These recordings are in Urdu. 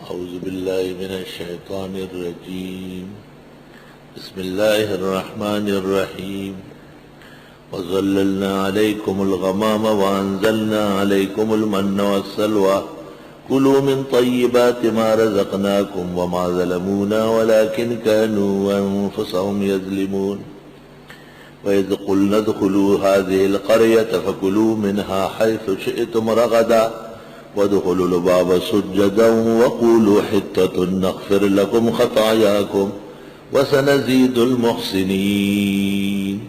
اعوذ باللہ من الشیطان الرجیم بسم اللہ الرحمن الرحیم وظللنا علیکم الغمام وانزلنا علیکم المن والسلوى کلوا من طیبات ما رزقناکم وما ظلمونا ولكن كانوا انفسهم يظلمون وإذ قلنا ادخلوا هذه القرية فكلوا منها حيث شئتم رغدا وادخلوا الباب سجدا وقولوا حطة نغفر لكم خطاياكم وسنزيد المحسنين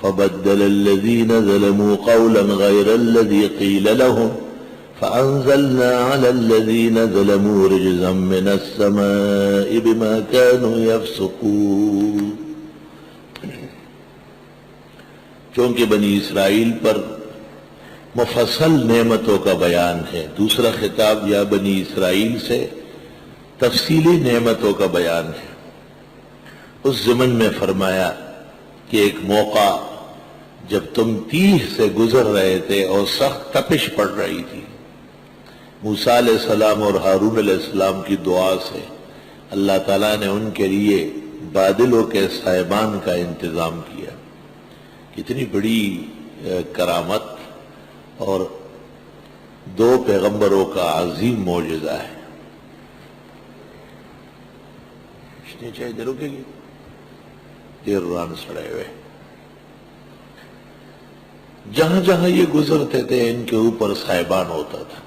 فبدل الذين ظلموا قولا غير الذي قيل لهم فأنزلنا على الذين ظلموا رجزا من السماء بما كانوا يفسقون. چونکہ بنی اسرائیل پر مفصل نعمتوں کا بیان ہے، دوسرا خطاب یا بنی اسرائیل سے تفصیلی نعمتوں کا بیان ہے. اس ضمن میں فرمایا کہ ایک موقع جب تم تیہ سے گزر رہے تھے اور سخت تپش پڑ رہی تھی، موسیٰ علیہ السلام اور ہارون علیہ السلام کی دعا سے اللہ تعالیٰ نے ان کے لیے بادلوں کے سائبان کا انتظام کیا. کتنی بڑی کرامت اور دو پیغمبروں کا عظیم معجزہ ہے. چاہے دے رکے گی دیر ران سڑے ہوئے. جہاں جہاں یہ گزرتے تھے ان کے اوپر سائبان ہوتا تھا.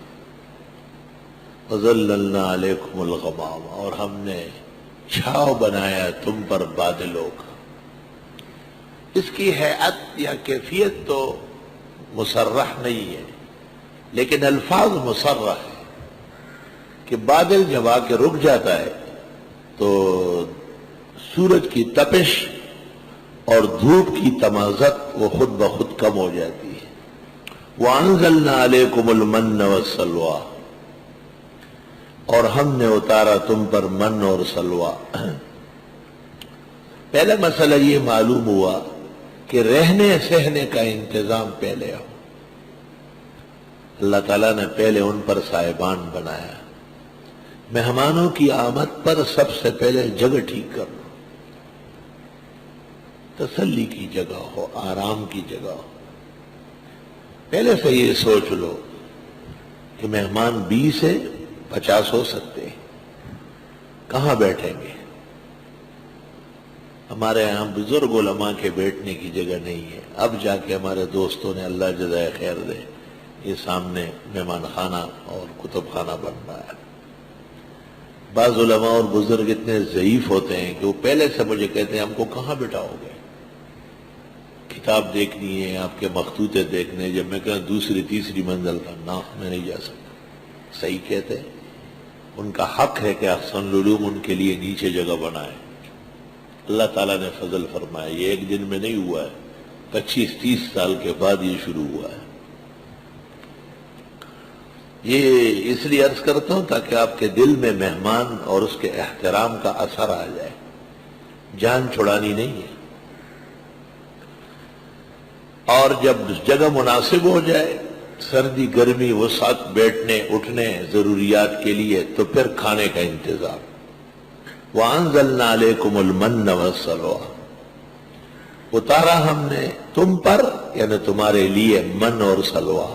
وَظَلَّلْنَا عَلَيْكُمُ الْغَمَامَ، اور ہم نے چھاؤ بنایا تم پر بادلوں کا. اس کی ہیئت یا کیفیت تو مصرح نہیں ہے، لیکن الفاظ مصرح ہے کہ بادل جب آ کے رک جاتا ہے تو سورج کی تپش اور دھوپ کی تمازت وہ خود بخود کم ہو جاتی ہے. وَأَنزَلْنَا عَلَيْكُمُ الْمَنَّ وَالسَّلْوَىٰ، اور ہم نے اتارا تم پر من اور سلوہ. پہلا مسئلہ یہ معلوم ہوا کہ رہنے سہنے کا انتظام پہلے ہو. اللہ تعالیٰ نے پہلے ان پر سائبان بنایا. مہمانوں کی آمد پر سب سے پہلے جگہ ٹھیک کرنا، تسلی کی جگہ ہو، آرام کی جگہ ہو. پہلے سے یہ سوچ لو کہ مہمان 20 سے 50 ہو سکتے ہیں، کہاں بیٹھیں گے؟ ہمارے یہاں بزرگ علماء کے بیٹھنے کی جگہ نہیں ہے. اب جا کے ہمارے دوستوں نے اللہ جزائے خیر دے یہ سامنے مہمان خانہ اور کتب خانہ بن رہا ہے. بعض علماء اور بزرگ اتنے ضعیف ہوتے ہیں کہ وہ پہلے سے مجھے کہتے ہیں ہم کو کہاں بٹھاؤ گے، کتاب دیکھنی ہے، آپ کے مخطوطے دیکھنے. جب میں کہا دوسری تیسری منزل کا نا میں نہیں جا سکتا. صحیح کہتے ہیں، ان کا حق ہے کہ احسن العلوم ان کے لیے نیچے جگہ بنائے. اللہ تعالیٰ نے فضل فرمایا. یہ ایک دن میں نہیں ہوا ہے، 25-30 سال کے بعد یہ شروع ہوا ہے. یہ اس لیے عرض کرتا ہوں تاکہ آپ کے دل میں مہمان اور اس کے احترام کا اثر آ جائے. جان چھڑانی نہیں ہے. اور جب جگہ مناسب ہو جائے، سردی گرمی وسعت بیٹھنے اٹھنے ضروریات کے لیے، تو پھر کھانے کا انتظام. وَأَنزَلْنَا عَلَيْكُمُ الْمَنَّ وَالسَّلْوَىٰ، اتارا ہم نے تم پر یعنی تمہارے لیے من اور سلوہ.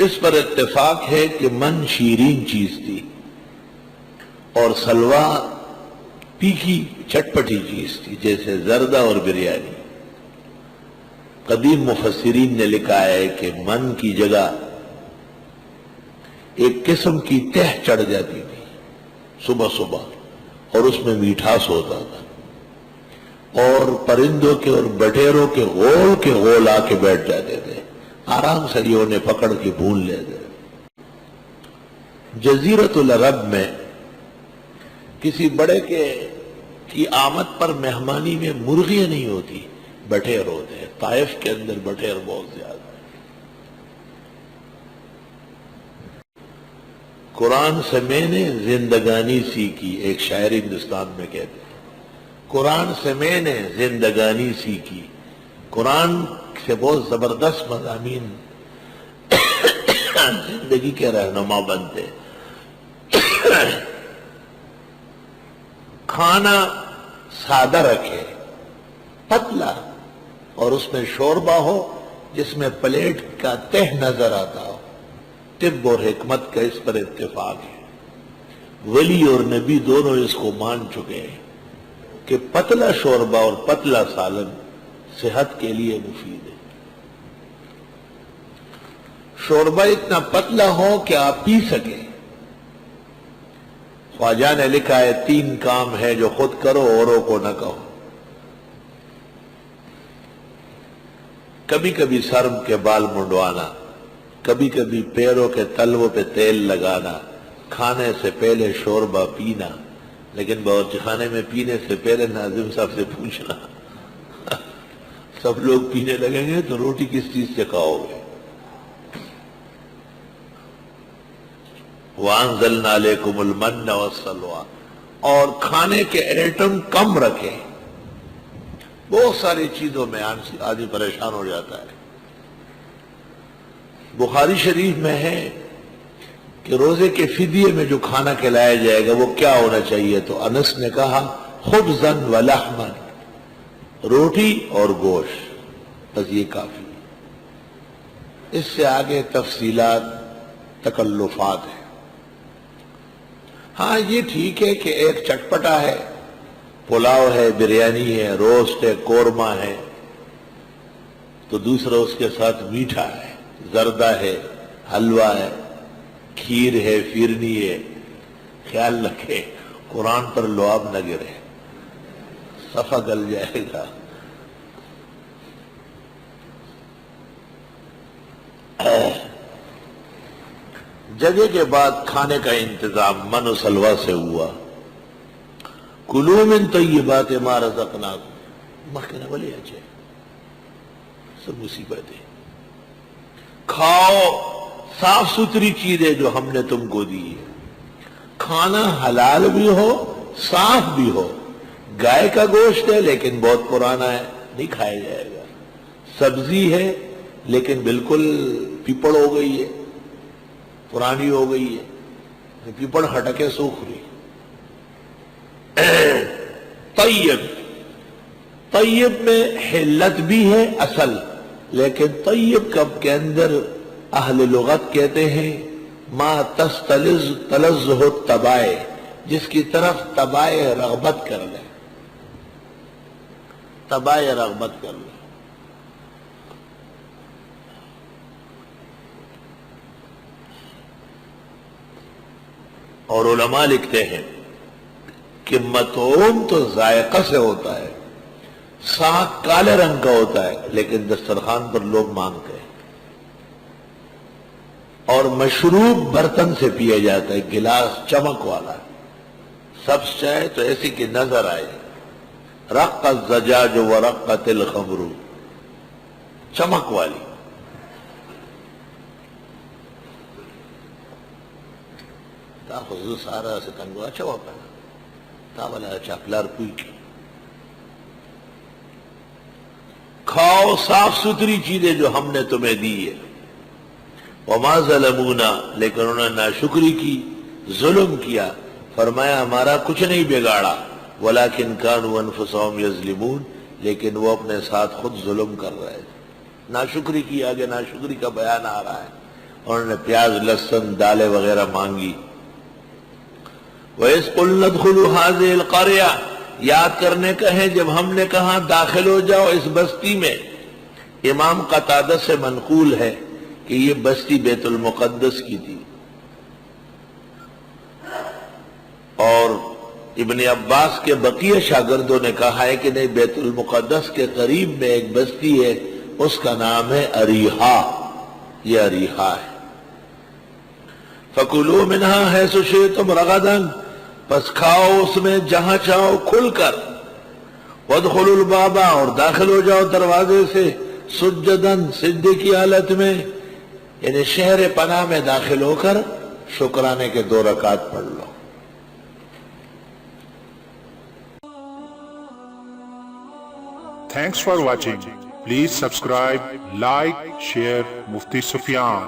اس پر اتفاق ہے کہ من شیرین چیز تھی اور سلوہ تیکھی چٹپٹی چیز تھی، جیسے زردہ اور بریانی. قدیم مفسرین نے لکھا ہے کہ من کی جگہ ایک قسم کی تہ چڑھ جاتی تھی صبح صبح، اور اس میں میٹھاس ہوتا تھا، اور پرندوں کے اور بٹیروں کے غول آ کے بیٹھ جاتے تھے. آرام سے یہ انہیں پکڑ کے بھون لیتے. جزیرت العرب میں کسی بڑے کی آمد پر مہمانی میں مرغیاں نہیں ہوتی، بٹیر ہوتے ہیں. طائف کے اندر بٹیر بہت زیادہ ہے. قرآن سے میں نے زندگانی سیکھی، ایک شاعر ہندوستان میں کہتے ہیں. قرآن سے میں نے زندگانی سیکھی. قرآن سے بہت زبردست مضامین زندگی کے رہنما بنتے. کھانا سادہ رکھے، پتلا، اور اس میں شوربہ ہو جس میں پلیٹ کا تہ نظر آتا ہو۔ طب اور حکمت کا اس پر اتفاق ہے، ولی اور نبی دونوں اس کو مان چکے ہیں کہ پتلا شوربہ اور پتلا سالن صحت کے لیے مفید ہے۔ شوربہ اتنا پتلا ہو کہ آپ پی سکیں۔ خواجہ نے لکھا ہے 3 کام ہے جو خود کرو اوروں کو نہ کہو۔ کبھی کبھی سر کے بال منڈوانا، کبھی کبھی پیروں کے تلووں پہ تیل لگانا، کھانے سے پہلے شوربہ پینا، لیکن باورچی خانے میں پینے سے پہلے ناظم صاحب سے پوچھنا سب لوگ پینے لگیں گے تو روٹی کس چیز سے کھاؤ گے؟ وَأَنزَلْنَا عَلَيْكُمُ الْمَنَّ وَالسَّلْوَىٰ، اور کھانے کے ایٹم کم رکھیں۔ بہت ساری چیزوں میں آدمی پریشان ہو جاتا ہے۔ بخاری شریف میں ہے کہ روزے کے فدیے میں جو کھانا کھلایا جائے گا وہ کیا ہونا چاہیے، تو انس نے کہا خبزاً ولحماً، روٹی اور گوشت، بس یہ کافی۔ اس سے آگے تفصیلات، تکلفات ہیں۔ ہاں یہ ٹھیک ہے کہ ایک چٹپٹا ہے، پلاؤ ہے، بریانی ہے، روسٹ ہے، قورمہ ہے، تو دوسرا اس کے ساتھ میٹھا ہے، زردہ ہے، حلوہ ہے، کھیر ہے، فیرنی ہے۔ خیال رکھے قرآن پر لعاب نہ گرے، صفحہ گل جائے گا۔ جگہ کے بعد کھانے کا انتظام من و سلوہ سے ہوا۔ کلوا من طیبات ما رزقناکم، مخنا ولی اچھے سب مصیبت ہے۔ کھاؤ صاف ستھری چیزیں جو ہم نے تم کو دی ہے، کھانا حلال بھی ہو صاف بھی ہو۔ گائے کا گوشت ہے لیکن بہت پرانا ہے، نہیں کھایا جائے گا۔ سبزی ہے لیکن بالکل پیپڑ ہو گئی ہے، پرانی ہو گئی ہے، پیپڑ ہٹکے سوکھ رہی۔ طیب میں حلت بھی ہے اصل، لیکن طیب کب کے اندر اہل لغت کہتے ہیں ما تلذہ الطبائع، جس کی طرف طبائع رغبت کر لے، طبائع رغبت کر لے۔ اور علماء لکھتے ہیں کہ مطعوم تو ذائقہ سے ہوتا ہے، ساگ کالے رنگ کا ہوتا ہے لیکن دسترخوان پر لوگ مانگتے ہیں، اور مشروب برتن سے پیا جاتا ہے، گلاس چمک والا، سبز چائے تو ایسی کہ نظر آئے، رق الزجاج ورقت الخمر، چمک والی۔ تا خود سارا سے تنگو اچھا ہوا پہنا، تا والا چاکلار پوئی کی۔ کھاؤ صاف ستھری چیزیں جو ہم نے تمہیں دی ہے۔ وما ظلمونا، لیکن انہوں نے ناشکری کی، ظلم کیا، فرمایا ہمارا کچھ نہیں بگاڑا، ولکن کانوا انفسهم یظلمون، لیکن وہ اپنے ساتھ خود ظلم کر رہے تھے۔ ناشکری کی، آگے ناشکری کا بیان آ رہا ہے۔ انہوں نے پیاز، لہسن، دالیں وغیرہ مانگی۔ وَإِذْ قُلْنَا ادْخُلُوا هَٰذِهِ الْقَرْيَةَ، یاد کرنے کا ہے جب ہم نے کہا داخل ہو جاؤ اس بستی میں۔ امام قتادہ سے منقول ہے کہ یہ بستی بیت المقدس کی تھی، اور ابن عباس کے بقیہ شاگردوں نے کہا ہے کہ نہیں، بیت المقدس کے قریب میں ایک بستی ہے، اس کا نام ہے اریحا، یہ اریحا ہے۔ فَكُلُوا مِنْهَا حَيْثُ شِئْتُمْ رَغَدًا، پس کھاؤ اس میں جہاں چاہو کھل کر۔ وَادْخُلُوا الْبَابَ، اور داخل ہو جاؤ دروازے سے، سجداً، سجدے کی حالت میں، یعنی شہر پناہ میں داخل ہو کر شکرانے کے 2 رکعت پڑھ لو۔ Thanks for watching. Please subscribe, like, share Mufti Sufyan.